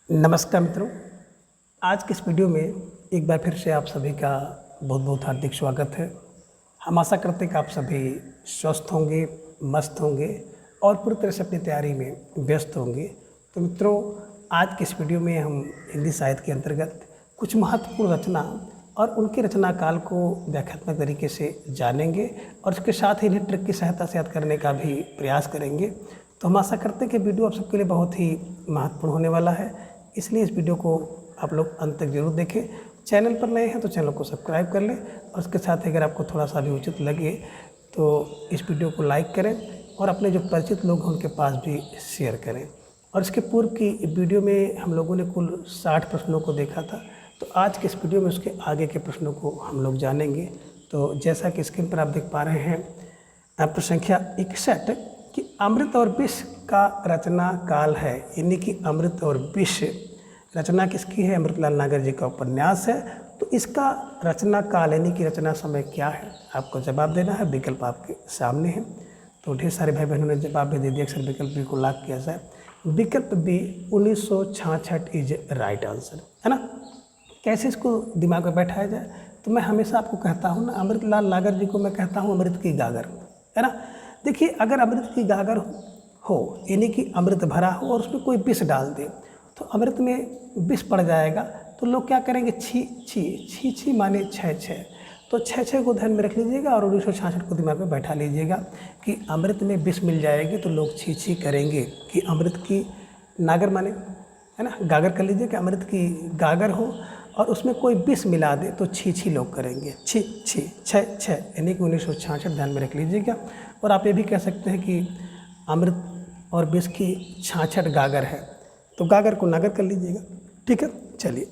नमस्कार मित्रों, आज के इस वीडियो में एक बार फिर से आप सभी का बहुत बहुत हार्दिक स्वागत है। हम आशा करते हैं कि आप सभी स्वस्थ होंगे, मस्त होंगे और पूरी तरह से अपनी तैयारी में व्यस्त होंगे। तो मित्रों, आज के इस वीडियो में हम हिंदी साहित्य के अंतर्गत कुछ महत्वपूर्ण रचना और उनके रचना काल को व्याख्यात्मक तरीके से जानेंगे और उसके साथ ही इन्हें ट्रिक की सहायता से याद करने का भी प्रयास करेंगे। तो हम आशा करते हैं कि वीडियो आप सबके लिए बहुत ही महत्वपूर्ण होने वाला है, इसलिए इस वीडियो को आप लोग अंत तक जरूर देखें। चैनल पर नए हैं तो चैनल को सब्सक्राइब कर लें और उसके साथ ही अगर आपको थोड़ा सा भी उचित लगे तो इस वीडियो को लाइक करें और अपने जो परिचित लोग हैं उनके पास भी शेयर करें। और इसके पूर्व की वीडियो में हम लोगों ने कुल 60 प्रश्नों को देखा था, तो आज के इस वीडियो में उसके आगे के प्रश्नों को हम लोग जानेंगे। तो जैसा कि स्क्रीन पर आप देख पा रहे हैं, प्रश्न संख्या 61 कि अमृत और विष का रचना काल है, यानी कि अमृत और विष रचना किसकी है? अमृतलाल नागर जी का उपन्यास है। तो इसका रचना काल यानी कि रचना समय क्या है? आपको जवाब देना है। विकल्प आपके सामने है। तो ढेर सारे भाई बहनों ने जवाब भी दे दिया। अक्सर विकल्प बी को लॉक किया जाए। विकल्प बी 1966 इज राइट आंसर, है ना। कैसे इसको दिमाग में बैठाया जाए? तो मैं हमेशा आपको कहता हूँ ना, अमृतलाल नागर जी को मैं कहता हूँ अमृत की गागर, है ना। देखिए, अगर अमृत की गागर हो यानी कि अमृत भरा हो और उसमें कोई विष डाल दे तो अमृत में विष पड़ जाएगा। तो लोग क्या करेंगे? छी छी छी छी माने छः छः। तो छः छः को ध्यान में रख लीजिएगा और 1966 को दिमाग में बैठा लीजिएगा कि अमृत में विष मिल जाएगी तो लोग छी छी करेंगे। कि अमृत की नागर माने, है ना, गागर कर लीजिए कि अमृत की गागर हो और उसमें कोई विष मिला दे तो छी छी लोग करेंगे। छी छी छः छः यानी कि 1966 ध्यान में रख लीजिएगा। और आप ये भी कह सकते हैं कि अमृत और विष की 66 गागर है, तो गागर को नागर कर लीजिएगा। ठीक है, चलिए।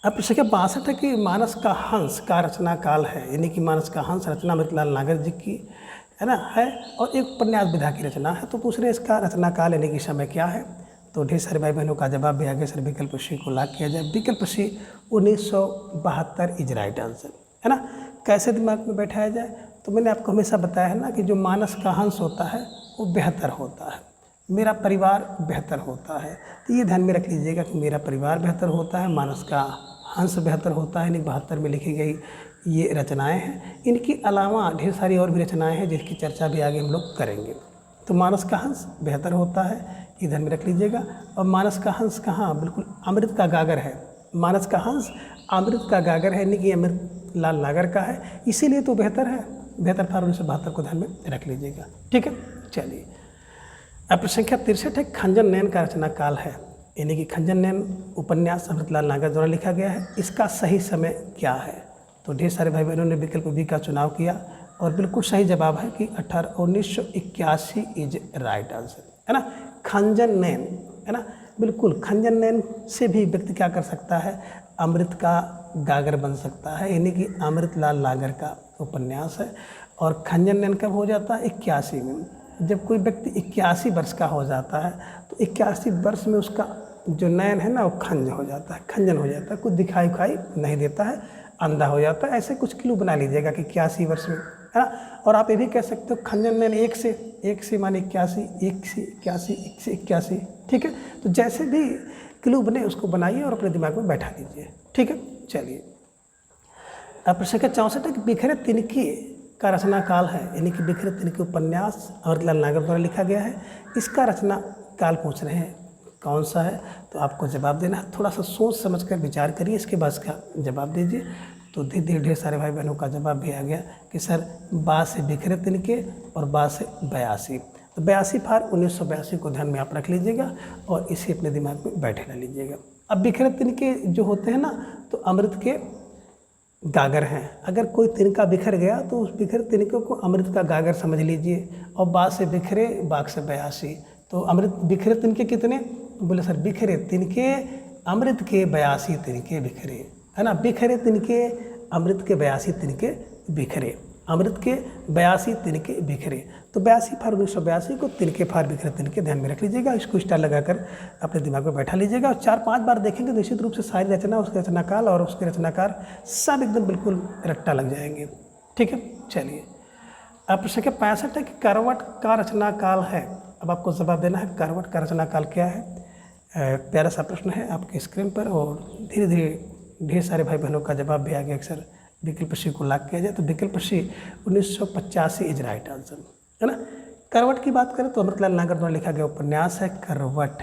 अब प्रश्न 62 है कि मानस का हंस का रचना काल है, यानी कि मानस का हंस रचना अमृतलाल नागर जी की है ना है और एक उपन्यास विधा की रचना है। तो पूछ रहे इसका रचना काल यानी कि समय क्या है? तो ढेर सारे भाई बहनों का जवाब भी आगे सर विकल्प सी को लॉक किया जाए। विकल्प सी 1972 इज राइट आंसर, है ना। कैसे दिमाग में बैठाया जाए? तो मैंने आपको हमेशा बताया है ना कि जो मानस का हंस होता है वो बेहतर होता है, मेरा परिवार बेहतर होता है। तो ये ध्यान में रख लीजिएगा कि मेरा परिवार बेहतर होता है, मानस का हंस बेहतर होता है। यानी 72 में लिखी गई ये रचनाएं हैं। इनके अलावा ढेर सारी और भी रचनाएं हैं जिसकी चर्चा भी आगे हम लोग करेंगे। तो मानस का हंस बेहतर होता है, ये ध्यान में रख लीजिएगा। और मानस का हंस कहाँ? बिल्कुल अमृत का गागर है। मानस का हंस अमृत का गागर है, यानी कि अमृतलाल नागर का है, इसीलिए तो बेहतर है। बेहतर था 1972 को ध्यान में रख लीजिएगा। ठीक है, चलिए। अब प्रश्न संख्या 63 है खंजन नयन का रचना काल है, यानी कि खंजन नयन उपन्यास अमृतलाल नागर द्वारा लिखा गया है। इसका सही समय क्या है? तो ढेर सारे भाई बहनों ने विकल्प बी का चुनाव किया और बिल्कुल सही जवाब है कि 1981 इज राइट आंसर, है ना। खंजन नयन, है ना, बिल्कुल खंजन नयन से भी व्यक्ति क्या कर सकता है? अमृत का गागर बन सकता है, यानी कि अमृतलाल नागर का उपन्यास है। और खंजन नयन कब हो जाता है? 81 में। जब कोई व्यक्ति 81 वर्ष का हो जाता है तो 81 वर्ष में उसका जो नयन है ना वो खंज हो जाता है, खंजन हो जाता है, कुछ दिखाई उखाई नहीं देता है, अंधा हो जाता है। ऐसे कुछ क्लू बना लीजिएगा कि 81 वर्ष में, है ना। और आप ये भी कह सकते हो खंजन नयन एक से माने 81, 1 से 81, 1 से 81। ठीक है, तो जैसे भी क्लू बने उसको बनाइए और अपने दिमाग में बैठा लीजिए। ठीक है, चलिए। अब प्रश्न संख्या 64 है कि बिखरे तिनके का रचना काल है, यानी कि बिखरे तिनके उपन्यास अमृतलाल नागर द्वारा लिखा गया है। इसका रचना काल पूछ रहे हैं कौन सा है? तो आपको जवाब देना है। थोड़ा सा सोच समझ कर विचार करिए, इसके बाद इसका जवाब दीजिए। तो धीरे ढेर सारे भाई बहनों का जवाब भी आ गया कि सर बा से बिखरे तिनके और बा से 82। तो 82 फार 1982 को ध्यान में आप रख लीजिएगा और इसे अपने दिमाग में बैठे ला लीजिएगा। अब बिखरे तिनके जो होते हैं ना, तो अमृत के गागर हैं। अगर कोई तिनका बिखर गया तो उस बिखरे तिनके को अमृत का गागर समझ लीजिए। और बा से बिखरे, बाग से 82। तो अमृत बिखरे तिनके कितने? बोले सर बिखरे तिनके अमृत के 82 तिनके बिखरे, है ना। बिखरे तिनके अमृत के 82 तिनके बिखरे, अमृत के 82 तिनके बिखरे। तो 82 फार 1982 को तिनके फार बिखरे तिनके ध्यान में रख लीजिएगा। इसको स्टार लगाकर अपने दिमाग में बैठा लीजिएगा और 4-5 बार देखेंगे तो निश्चित रूप से सारी रचना, उसके रचनाकाल और उसके रचनाकार सब एकदम बिल्कुल रट्टा लग जाएंगे। ठीक है, चलिए। अब प्रश्न संख्या 65 है कि करवट का रचना काल है। अब आपको जवाब देना है करवट का रचना काल क्या है। प्यारा सा प्रश्न है आपके स्क्रीन पर, और धीरे धीरे ढेर सारे भाई बहनों का जवाब भी आ गया। अक्सर विकल्प सी को लॉक किया जाए तो विकल्प सी 1985 इज राइट आंसर, है ना। करवट की बात करें तो अमृतलाल नागर द्वारा लिखा गया उपन्यास है करवट,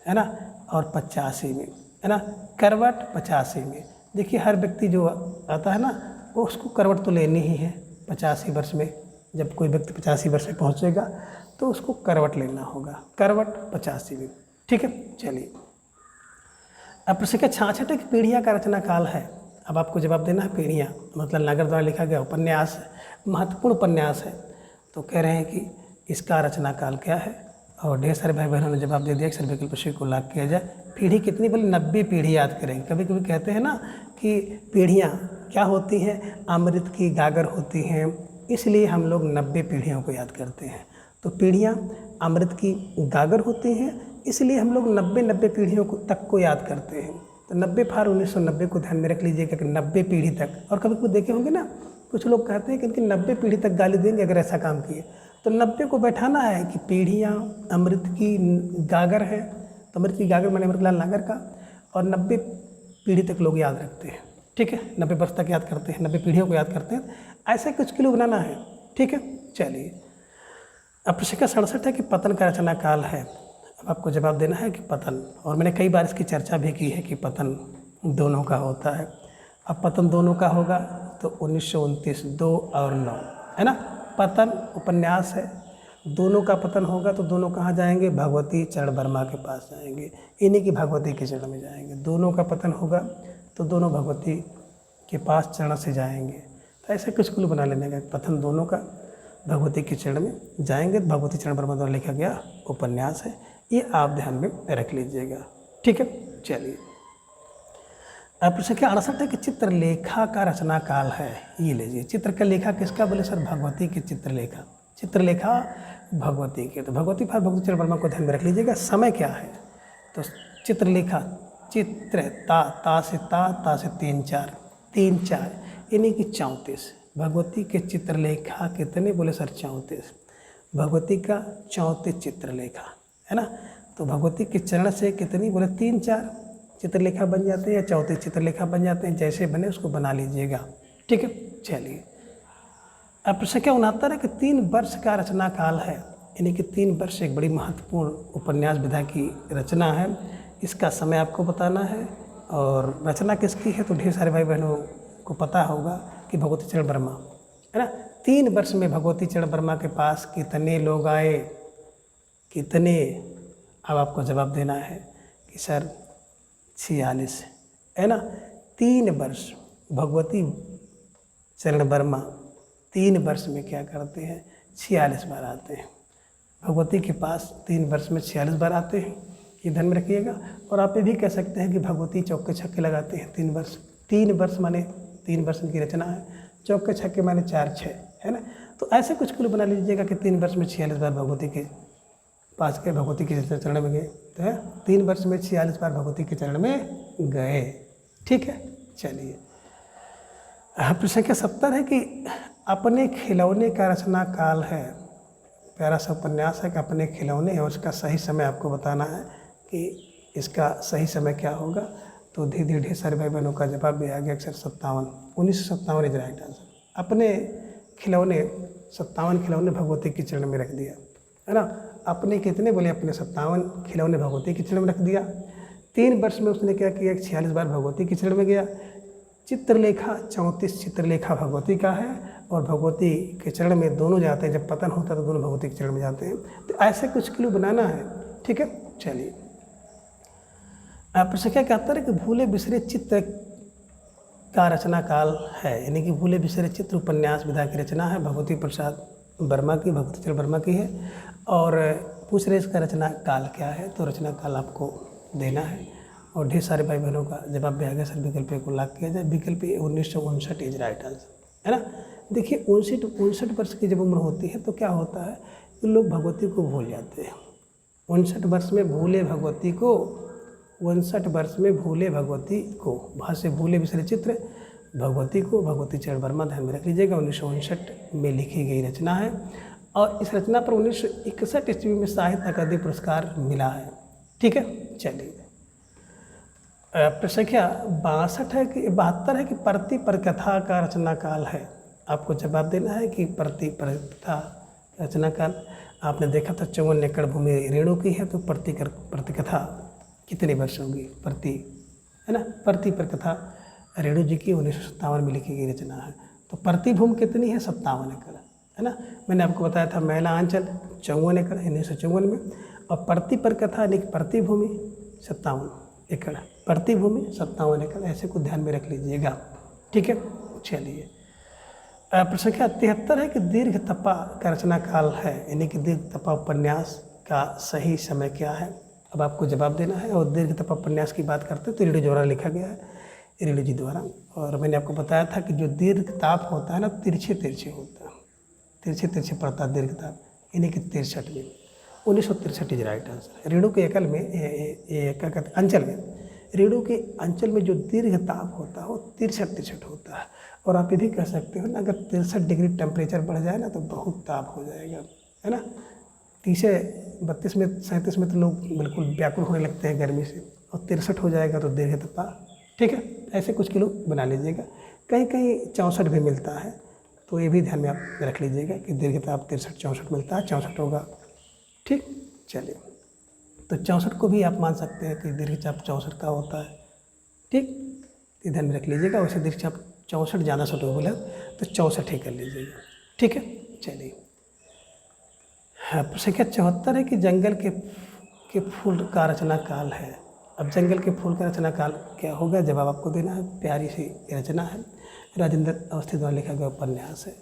है ना, और 85 में, है ना, करवट 85 में। देखिए हर व्यक्ति जो आता है ना वो उसको करवट तो लेनी ही है 85 वर्ष में। जब कोई व्यक्ति 85 वर्ष में पहुँचेगा तो उसको करवट लेना होगा, करवट 85 में। ठीक है, चलिए अब प्रश्न का 66 की पीढ़ियाँ का रचना काल है। अब आपको जवाब देना है पीढ़ियाँ, मतलब नागर द्वारा लिखा गया उपन्यास, महत्वपूर्ण उपन्यास है। तो कह रहे हैं कि इसका रचना काल क्या है, और ढेर सारे भाई बहनों ने जवाब दे दिया। अक्सर विकल्प सी को लॉक किया जाए। पीढ़ी कितनी, बोले 90 पीढ़ी याद करेंगे। कभी कभी कहते हैं ना कि पीढ़ियाँ क्या होती हैं, अमृत की गागर होती हैं, इसलिए हम लोग 90 पीढ़ियों को याद करते हैं। तो पीढ़ियाँ अमृत की गागर होती हैं, इसलिए हम लोग 90 पीढ़ियों को तक को याद करते हैं। तो 90 फार 1990 को ध्यान में रख लीजिएगा कि 90 पीढ़ी तक। और कभी कभी देखे होंगे ना, कुछ लोग कहते हैं कि इनकी 90 पीढ़ी तक गाली देंगे अगर ऐसा काम किए। तो 90 को बैठाना है कि पीढ़ियाँ अमृत की गागर है, तो अमृत की गागर माने अमृतलाल नागर का, और 90 पीढ़ी तक लोग याद रखते हैं। ठीक है, 90 वर्ष तक याद करते हैं, 90 पीढ़ियों को याद करते हैं। ऐसे कुछ किलो बनाना है। ठीक है, चलिए अब प्रश्न का 67 है कि पतन का रचना काल है। अब आपको जवाब देना है कि पतन, और मैंने कई बार इसकी चर्चा भी की है कि पतन दोनों का होता है। अब पतन दोनों का होगा तो 1929 2 और 9, है ना। पतन उपन्यास है, दोनों का पतन होगा तो दोनों कहाँ जाएंगे, भगवती चरण वर्मा के पास जाएंगे, इन्हीं की भगवती के चरण में जाएंगे। दोनों का पतन होगा तो दोनों भगवती के पास चरण से जाएंगे। तो ऐसे कुछ कुल बना लेने का, पतन दोनों का भगवती के चरण में जाएंगे। भगवती चरण वर्मा द्वारा लिखा गया उपन्यास है, ये आप ध्यान में रख लीजिएगा। ठीक है, चलिए अब प्रश्न क्या 68 है कि चित्रलेखा का रचना काल है। ये लीजिए, चित्र का लेखा किसका, बोले सर भगवती की चित्रलेखा, चित्रलेखा भगवती के। तो भगवती फार भगवती चरण वर्मा को ध्यान में रख लीजिएगा। समय क्या है, तो चित्रलेखा, चित्र ता से ता से 3 4 यानी कि 34। भगवती के चित्रलेखा कितने, बोले सर 34। भगवती का 34 चित्रलेखा, है ना। तो भगवती के चरण से कितनी, बोले 3 4 चित्रलेखा बन जाते हैं या 34 चित्रलेखा बन जाते हैं, जैसे बने उसको बना लीजिएगा। ठीक है, चलिए अब प्रश्न क्या 69 है कि 3 वर्ष का रचना काल है। यानी कि 3 वर्ष एक बड़ी महत्वपूर्ण उपन्यास विधा की रचना है। इसका समय आपको बताना है, और रचना किसकी है तो ढेर सारे भाई बहनों को पता होगा कि भगवती चरण वर्मा, है ना। 3 वर्ष में भगवती चरण वर्मा के पास कितने लोग आए, कितने। अब आपको जवाब देना है कि सर 46, है ना। 3 वर्ष भगवती चरण वर्मा 3 वर्ष में क्या करते हैं, 46 बार आते हैं भगवती के पास। 3 वर्ष में 46 बार आते हैं, ये ध्यान में रखिएगा। और आप ये भी कह सकते हैं कि भगवती चौके छक्के लगाते हैं 3 वर्ष। 3 वर्ष माने 3 वर्ष की रचना है, चौके छक्के माने 4 6, है ना। तो ऐसे कुछ कुल बना लीजिएगा कि 3 वर्ष में 46 बार भगवती के पास गए, भगवती के चरण में गए। तो है 3 वर्ष में 46 बार भगवती के चरण में गए। ठीक है, चलिए प्रश्न संख्या 70 है कि अपने खिलौने का रचना काल है। प्यारा सा उपन्यास है कि अपने खिलौने है, उसका सही समय आपको बताना है कि इसका सही समय क्या होगा। तो धीरे धीरे ढेर सारे भाई बहनों का जवाब भी आ गया। अक्सर 1957 इज राइट आंसर। अपने खिलौने 57 खिलौने भगवती के चरण में रख दिया, है ना। अपने कितने, बोले अपने 57 खिलौने भगवती के चरण में रख दिया। 3 वर्ष में उसने क्या किया, 46 बार भगवती के चरण में गया। चित्रलेखा 34 चित्रलेखा भगवती का है, और भगवती के चरण में दोनों जाते हैं। जब पतन होता है तो दोनों भगवती के चरण में जाते हैं। तो ऐसे कुछ किलो बनाना है। ठीक है, चलिए प्रश्न क्या कहता है कि भूले बिसरे चित्र का रचना काल है। यानी कि भूले बिसरे चित्र उपन्यास विधा की रचना है, भगवती प्रसाद वर्मा की, भगवती चरण वर्मा की है। और पूछ रहे इसका रचना काल क्या है, तो रचना काल आपको देना है। और ढेर सारे भाई बहनों का जवाब भी आ गया। सर विकल्प को लॉक किया जाए। विकल्प 1959 इज राइट आंसर, है ना। देखिए 59 वर्ष की जब उम्र होती है तो क्या होता है, तो लोग भगवती को भूल जाते हैं। 59 वर्ष में भूले भगवती को, 59 वर्ष में भूले भगवती को, वहाँ से भूले बिसरे चित्र भगवती को, भगवती चरण वर्मा ध्यान में रख लीजिएगा। 1959 में लिखी गई रचना है, और इस रचना पर 1961 ईस्वी में साहित्य अकादमी पुरस्कार मिला है। ठीक है, चलिए प्रश्न क्या 62 है कि 72 है कि प्रति परकथा का रचना काल है। आपको जवाब देना है कि प्रति परकथा रचना काल। आपने देखा था 54 एकड़ भूमि रेणु की है, तो प्रतिकथा कितने वर्ष होगी प्रति, है ना। प्रति परकथा रेणु जी की 1957 में लिखी गई रचना है। तो प्रति भूमि कितनी है 57 एकड़, है ना। मैंने आपको बताया था महिला अंचल 54 एकड़ 1954 में, और प्रति परकथा यानी कि प्रति भूमि 57 एकड़, प्रति भूमि 57 एकड़, ऐसे को ध्यान में रख लीजिएगा, ठीक है। चलिए प्रश्न संख्या 73 है कि दीर्घ तपा का रचना काल है, यानी कि दीर्घ तपा उपन्यास का सही समय क्या है। अब आपको जवाब देना है। और दीर्घ तपा उपन्यास की बात करते हैं तो रीडू द्वारा लिखा गया है, रीडू जी द्वारा। और मैंने आपको बताया था कि जो दीर्घ ताप होता है ना, तिरछे तिरछे होता है, तिरछे तिरछे पड़ता है दीर्घ ताप, यानी कि 63 में 1963 इज राइट आंसर। रेणु के एकल में क्या कहते हैं अंचल में, रेणु के अंचल में जो दीर्घ ताप होता है वो 63 होता है। और आप ये भी कह सकते हो ना, अगर 63 डिग्री टेम्परेचर बढ़ जाए ना तो बहुत ताप हो जाएगा, है ना। 30 32 में 37 में तो लोग बिल्कुल व्याकुल होने लगते हैं गर्मी से, और 63 हो जाएगा तो दीर्घ तपा, ठीक है। ऐसे कुछ किलो बना लीजिएगा। कहीं कहीं 64 भी मिलता है, तो ये भी ध्यान में आप रख लीजिएगा कि दीर्घ ताप 63-64 मिलता है, 64 होगा, ठीक। चलिए तो 64 को भी आप मान सकते हैं कि दीर्घ चाप 64 का होता है, ठीक। ये ध्यान में रख लीजिएगा। वैसे दीर्घ चाप 64 ज़्यादा सूटेबल है तो 64 ही कर लीजिएगा, ठीक है। चलिए हाँ, प्रश्न संख्या 74 है कि जंगल के फूल का रचना काल है। अब जंगल के फूल का रचना काल क्या होगा, जवाब आपको देना है। प्यारी सी रचना है, राजेंद्र अवस्थी द्वारा लिखा गया उपन्यास है।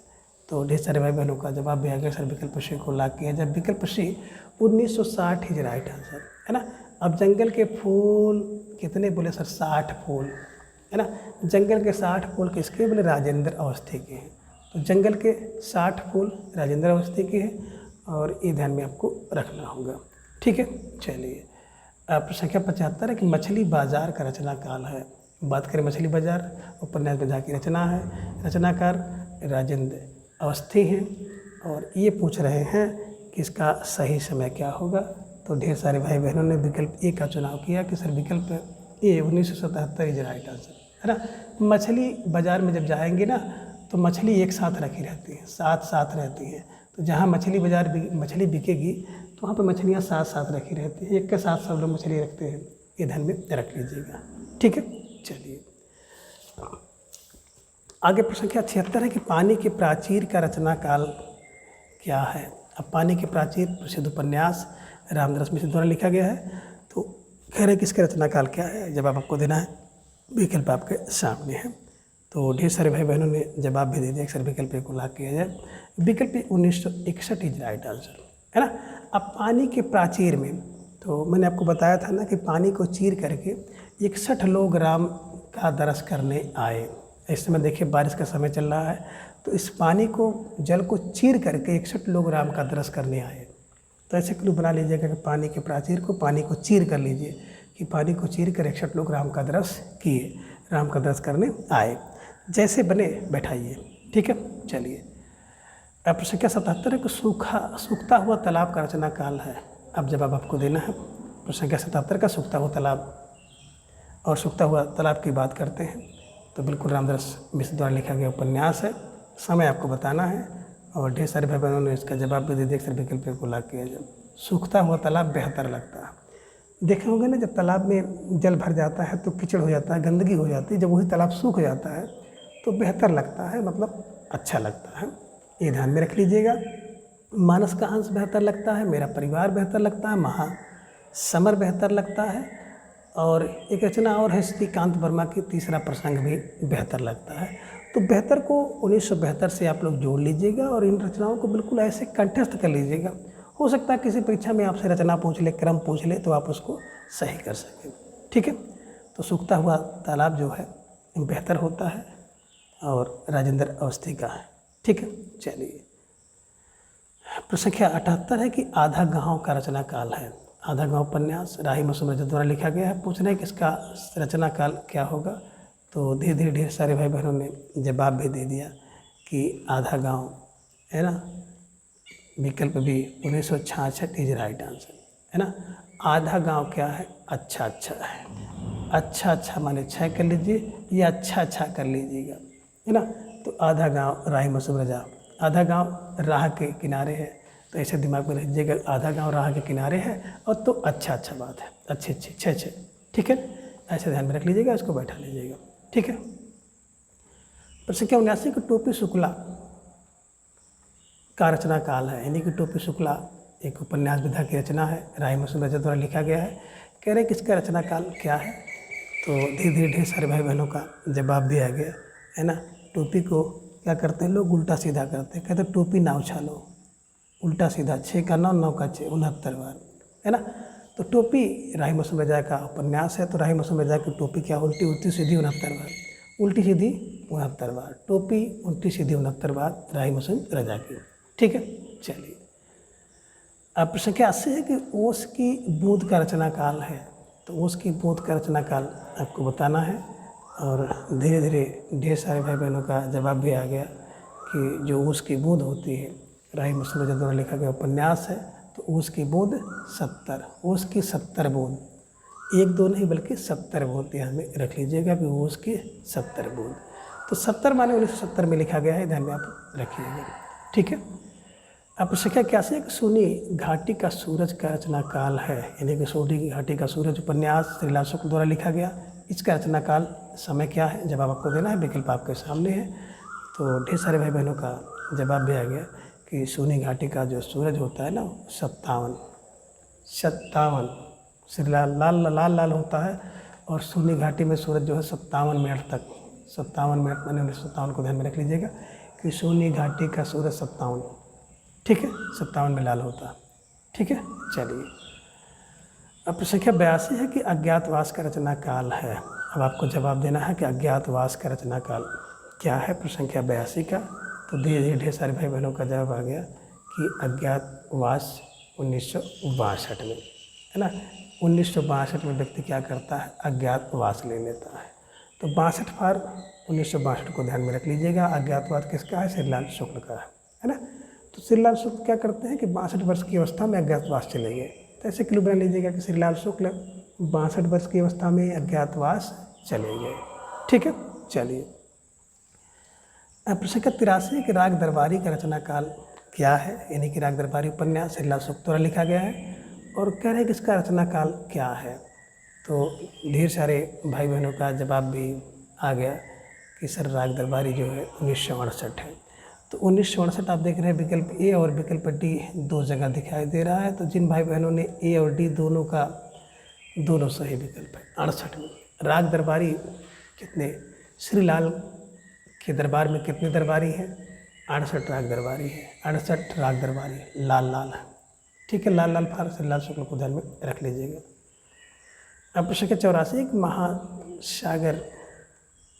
तो ढेर सारे भाई बहनों का जवाब भी आ गया सर, विकल्प सी को ला किया जब विकल्प सी 1960 इज राइट आंसर, है ना। अब जंगल के फूल कितने बोले सर, 60 फूल, है ना। जंगल के 60 फूल किसके बोले, राजेंद्र अवस्थी के हैं। तो जंगल के 60 फूल राजेंद्र अवस्थी के हैं, और ये ध्यान में आपको रखना होगा, ठीक है। चलिए प्रश्न संख्या 75 है कि मछली बाजार का रचना काल है। बात करें मछली बाजार, उपन्यास विधा की रचना है, रचनाकार राजेंद्र अवस्थी हैं, और ये पूछ रहे हैं कि इसका सही समय क्या होगा। तो ढेर सारे भाई बहनों ने विकल्प ए का चुनाव किया कि सर विकल्प ए 1977 इज राइट आंसर, है ना। मछली बाज़ार में जब जाएंगे ना तो मछली एक साथ रखी रहती है, साथ साथ रहती है। तो जहाँ मछली बाज़ार मछली बिकेगी तो वहाँ पे मछलियाँ साथ साथ रखी रहती हैं, एक के साथ सब लोग मछली रखते हैं, ये ध्यान में रख लीजिएगा, ठीक है। चलिए आगे प्रश्न संख्या 76 है कि पानी के प्राचीर का रचना काल क्या है। अब पानी के प्राचीर प्रसिद्ध उपन्यास रामदास मिश्र द्वारा लिखा गया है। तो कह रहे हैं कि इसका रचना काल क्या है, जवाब आपको देना है। विकल्प आपके सामने है। तो ढेर सारे भाई बहनों ने जवाब भी दे दिया, अक्सर विकल्प को ला किया जाए। विकल्प 1961 इज राइट आंसर, है ना। अब पानी के प्राचीर में तो मैंने आपको बताया था ना कि पानी को चीर करके 61 लोग राम का दरस करने आए। इस समय देखिए बारिश का समय चल रहा है, तो इस पानी को जल को चीर करके 61 लोग राम का दरस करने आए। तो ऐसे क्लू बना लीजिएगा कि पानी के प्राचीर को पानी को चीर कर लीजिए कि पानी को चीर कर 61 लोग राम का दरस किए, राम का दरस करने आए। जैसे बने बैठाइए, ठीक है। चलिए प्रश्न संख्या 77 है कि सूखता हुआ तालाब का रचना काल है। अब जवाब आपको देना है। प्रश्न संख्या 77 का सूखता हुआ तालाब, और सूखता हुआ तालाब की बात करते हैं तो बिल्कुल रामदास मिश्र द्वारा लिखा गया उपन्यास है। समय आपको बताना है, और ढेर सारे भाई बहनों ने इसका जवाब भी दे दिया, अक्सर विकल्प को ला किया जाए। सूखता हुआ तालाब बेहतर लगता है। देखे होंगे ना, जब तालाब में जल भर जाता है तो कीचड़ हो जाता है, गंदगी हो जाती है। जब वही तालाब सूख जाता है तो बेहतर लगता है, मतलब अच्छा लगता है। ये ध्यान में रख लीजिएगा। मानस का हंस बेहतर लगता है, मेरा परिवार बेहतर लगता है, महासमर बेहतर लगता है, और एक रचना और है श्रीकांत वर्मा की तीसरा प्रसंग भी बेहतर लगता है। तो बेहतर को 1972 से आप लोग जोड़ लीजिएगा, और इन रचनाओं को बिल्कुल ऐसे कंठस्थ कर लीजिएगा। हो सकता है किसी परीक्षा में आपसे रचना पूछ ले, क्रम पूछ ले, तो आप उसको सही कर सकें, ठीक है। तो सूखता हुआ तालाब जो है बेहतर होता है, और राजेंद्र अवस्थी का है, ठीक है। चलिए प्रश्न संख्या 78 है कि आधा गाँव का रचना काल है। आधा गाँव उपन्यास राही मसूम रजत द्वारा लिखा गया है। पूछ रहे हैं कि इसका रचना काल क्या होगा। तो धीरे धीरे ढेर सारे भाई बहनों ने जवाब भी दे दिया कि आधा गाँव, है ना। विकल्प भी 1966 इज राइट आंसर, है ना। आधा गाँव क्या है, अच्छा है। अच्छा अच्छा माने 6 कर लीजिए या अच्छा अच्छा कर लीजिएगा, है ना। तो आधा गांव राही मसूम रजा, आधा गांव राह के किनारे है, तो ऐसे दिमाग में रखिएगा, आधा गांव राह के किनारे है और तो अच्छा अच्छा बात है, अच्छे अच्छे 6 ठीक है, ऐसे ध्यान में रख लीजिएगा, इसको बैठा लीजिएगा, ठीक है। प्रश्न संख्या 79 की टोपी शुक्ला का रचना काल है, यानी कि टोपी शुक्ला एक उपन्यास विधा की रचना है, राही मसूम रजा द्वारा लिखा गया है। कह रहे किसका रचना काल क्या है, तो धीरे धीरे ढेर सारे भाई बहनों का जवाब दिया गया, है ना। टोपी को क्या करते हैं लोग, उल्टा सीधा करते हैं, कहते हैं टोपी ना उछालो, उल्टा सीधा, 6 का 9, 9 का 6, 69 बार, है ना। तो टोपी राही मसूम रजा का उपन्यास है, तो राही मसूम रजा की टोपी क्या, उल्टी उल्टी सीधी 69 बार, उल्टी सीधी 69 बार, टोपी उल्टी सीधी 69 बार राही मसूम रजा की, ठीक है। चलिए अब प्रश्न संख्या 80 है कि ओस की बूंद का रचना काल है, तो ओस की बूंद का रचना काल आपको बताना है, और धीरे धीरे ढेर सारे भाई बहनों का जवाब भी आ गया कि जो ओस की बूंद होती है, राही मसूम रजा द्वारा लिखा गया उपन्यास है, तो ओस की बूंद 70, ओस की 70 बूंद, 1 2 नहीं बल्कि 70 बूंद ध्यान में रख लीजिएगा कि ओस की 70 बूंद, तो 70 माने 1970 में लिखा गया है, ध्यान में आप रखिएगा, ठीक है। अब संख्या 81 है कि सोनी घाटी का सूरज का रचना काल है, यानी कि सोनी की घाटी का सूरज उपन्यास श्रीलाल शुक्ल द्वारा लिखा गया, इसका रचना काल समय क्या है, जवाब आपको देना है, विकल्प आपके सामने है। तो ढेर सारे भाई बहनों का जवाब भी आ गया कि सोनी घाटी का जो सूरज होता है ना 57 श्रीलाल लाल लाल लाल होता है, और सोनी घाटी में सूरज जो है 57 मिनट तक, 57 मिनट मैंने 1957 को ध्यान में रख लीजिएगा कि सोनी घाटी का सूरज 57, ठीक है, 57 में लाल होता है, ठीक है। चलिए अब प्रश्न संख्या 82 है कि अज्ञातवास का रचना काल है, अब आपको जवाब देना है कि अज्ञातवास का रचना काल क्या है, प्रश्न संख्या 82 का। तो धीरे धीरे ढेर सारे भाई बहनों का जवाब आ गया कि अज्ञातवास 1962 में, है ना। 1962 में व्यक्ति क्या करता है, अज्ञातवास ले लेता है, तो 62 फार 1962 को ध्यान में रख लीजिएगा। अज्ञातवास किसका है, श्रीलाल शुक्ल का है ना। तो श्रीलाल शुक्ल क्या करते हैं कि 62 वर्ष की अवस्था में अज्ञातवास चले गए, तो ऐसे क्लू बना लीजिएगा कि श्रीलाल शुक्ल 62 वर्ष की अवस्था में अज्ञातवास चले गए, ठीक है। चलिए प्रश्न संख्या 83 कि राग दरबारी का रचना काल क्या है, यानी कि राग दरबारी उपन्यास श्रीलाल शुक्ल द्वारा लिखा गया है, और कह रहे हैं कि इसका रचना काल क्या है। तो ढेर सारे भाई बहनों का जवाब भी आ गया कि सर राग दरबारी जो है 1968 है। तो 1968 आप देख रहे हैं विकल्प ए और विकल्प डी 2 जगह दिखाई दे रहा है, तो जिन भाई बहनों ने ए और डी दोनों सही विकल्प है। 68 में राग दरबारी कितने, श्रीलाल के दरबार में कितने दरबारी हैं, 68 राग दरबारी है, 68 राग दरबारी लाल लाल है, ठीक है। लाल लाल फार श्रीलाल शुक्ल को ध्यान में रख लीजिएगा। अब प्रश्न संख्या 84 महासागर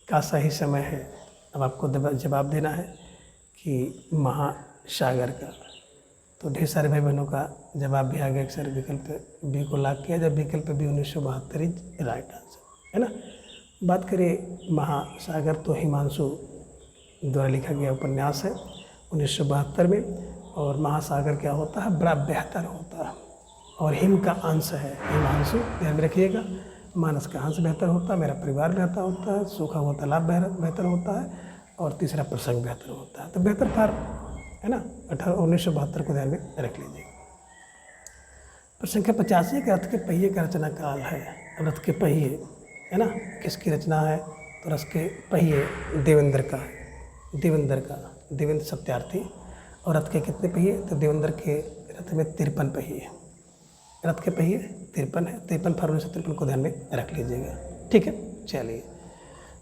का सही समय है, अब आपको जवाब देना है कि महासागर का। तो ढेर सारे भाई बहनों का जवाब भी आ गया कि सर विकल्प बी को लॉक किया जाए, विकल्प बी 1972 इज राइट आंसर, है ना। बात करें महासागर, तो हिमांशु द्वारा लिखा गया उपन्यास है 1972 में, और महासागर क्या होता है, बड़ा बेहतर होता है, और हिम का अंश है हिमांशु, ध्यान में रखिएगा। मानस का अंश बेहतर होता है, मेरा परिवार बेहतर होता है, सूखा हुआ तालाब बेहतर होता है, और तीसरा प्रसंग बेहतर होता है। तो बेहतर फार है ना 1972 को ध्यान में रख लीजिएगा। प्रश्न संख्या 85 के रथ के पहिए का रचना काल है, रथ के पहिए है ना किसकी रचना है, तो रथ के पहिए देवेंद्र का, देवेंद्र सत्यार्थी। और रथ के कितने पहिए, तो देवेंद्र के रथ में 53 पहिए, रथ के पहिए 53 है, 53 फरवरी 1953 को ध्यान में रख लीजिएगा, ठीक है। चलिए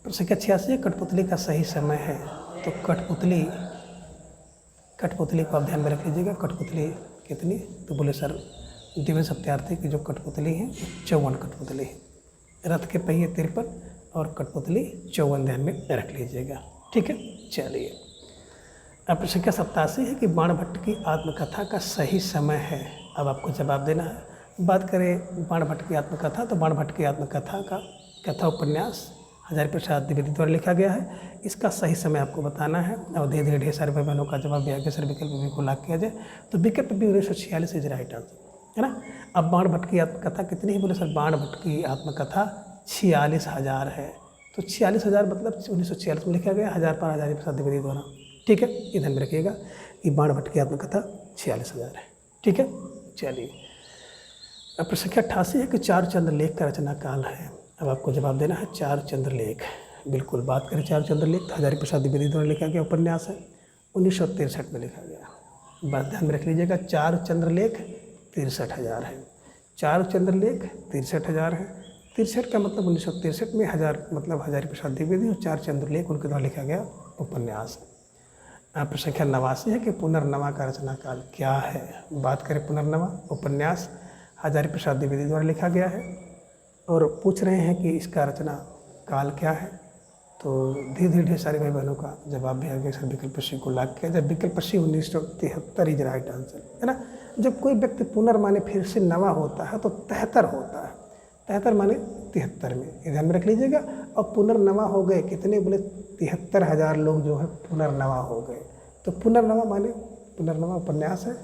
प्रश्न संख्या 86 कठपुतली का सही समय है, तो कठपुतली को आप ध्यान में रख लीजिएगा। कठपुतली कितनी, तो बोले सर देवेंद्र सत्यार्थी की जो कठपुतली है 54 कठपुतली है, रथ के पहिए 53 और कठपुतली 54 ध्यान में रख लीजिएगा, ठीक है। चलिए अब प्रश्न संख्या 87 है कि बाणभट्ट की आत्मकथा का सही समय है, अब आपको जवाब देना है। बात करें बाणभट्ट की आत्मकथा, तो बाणभट्ट की आत्मकथा का कथा उपन्यास हजारी प्रसाद द्विवेदी द्वारा लिखा गया है, इसका सही समय आपको बताना है। और धीरे धीरे ढेर सारे भाई बहनों का जवाब भी आ गया, सर विकल्प बी को लॉक किया जाए, तो विकल्प बी 1946 इज राइट आंसर, है ना। अब बाणभट्ट की आत्मकथा कितनी है, बोले सर बाणभट्ट की आत्मकथा 46,000 है। तो 46,000 मतलब 1946 में लिखा गया, 1000 पर हजारी प्रसाद द्विवेदी द्वारा। ठीक है, ये ध्यान में रखिएगा कि बाणभट्ट की आत्मकथा 46,000 है। ठीक है, चलिए। अब प्रश्न संख्या 88 है कि चार चंद्रलेख का रचना काल है। अब आपको जवाब देना है चार चंद्रलेख। बिल्कुल, बात करें चार चंद्रलेख तो हजारी प्रसाद द्विवेदी द्वारा लिखा गया उपन्यास है, 1963 में लिखा गया। बात ध्यान में रख लीजिएगा, चार चंद्रलेख 63,000 है। चार चंद्रलेख 63,000 है। 63 का मतलब 1963 में, 1000 मतलब हजारी प्रसाद द्विवेदी, और चार चंद्रलेख उनके द्वारा लिखा गया उपन्यास है। प्रश्न संख्या 89 है कि पुनर्नवा का रचना काल क्या है। बात करें पुनर्नवा उपन्यास हजारी प्रसाद द्विवेदी द्वारा लिखा गया है, और पूछ रहे हैं कि इसका रचना काल क्या है। तो धीरे धीरे ढेर सारे भाई बहनों का जवाब भी आ गया सर, विकल्प सी को लाग किया। जब विकल्प सी 1973 इज राइट आंसर, है ना। जब कोई व्यक्ति पुनर्माने फिर से नवा होता है तो 73 होता है। 73 माने 73 में, ये ध्यान में रख लीजिएगा। और पुनर्नवा हो गए कितने, बोले 73,000 लोग जो है पुनर्नवा हो गए। तो पुनर्नवा माने पुनर्नवा उपन्यास है,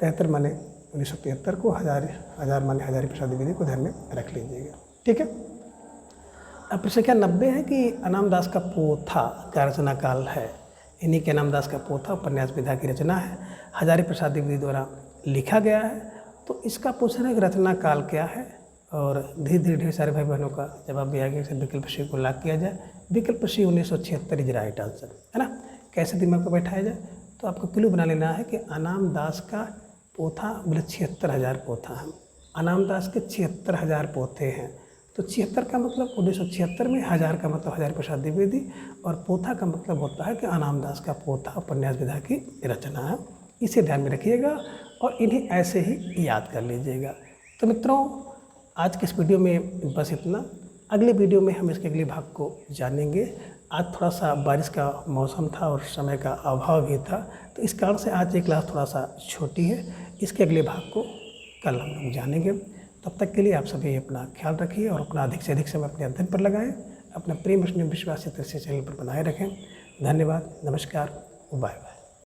73 माने 1973 को, 1000 माने हजारी प्रसाद द्विवेदी को ध्यान में रख लीजिएगा। ठीक है। अब प्रश्न संख्या 90 है कि अनाम दास का पोथा का रचना काल है। इन्हीं के अनाम दास का पोथा उपन्यास विधा की रचना है, हजारी प्रसाद द्विवेदी द्वारा लिखा गया है। तो इसका पूछ रहे हैं कि रचना काल क्या है, और धीरे धीरे ढेर सारे भाई बहनों का जवाब भी आ गया। विकल्प सी को लाग किया जाए, विकल्प सी 1976 इज राइट आंसर, है ना। कैसे दिमाग को बैठाया जाए, तो आपको क्लू बना लेना है कि अनाम दास का पोथा बोले 76,000 पोथा है। अनाम दास के 76,000 पोथे हैं। तो 76 का मतलब 1976 में, 1000 का मतलब हजारी प्रसाद द्विवेदी, और पोथा का मतलब होता है कि अनाम दास का पोथा उपन्यास विधा की रचना है। इसे ध्यान में रखिएगा और इन्हें ऐसे ही याद कर लीजिएगा। तो मित्रों, आज के इस वीडियो में बस इतना। अगले वीडियो में हम इसके अगले भाग को जानेंगे। आज थोड़ा सा बारिश का मौसम था और समय का अभाव भी था, तो इस कारण से आज ये क्लास थोड़ा सा छोटी है। इसके अगले भाग को कल हम लोग जानेंगे। तब तक के लिए आप सभी अपना ख्याल रखिए और अपना अधिक से अधिक समय अपने अध्ययन पर लगाएं। अपना प्रेम स्नेह विश्वास से चैनल पर बनाए रखें। धन्यवाद, नमस्कार, बाय बाय।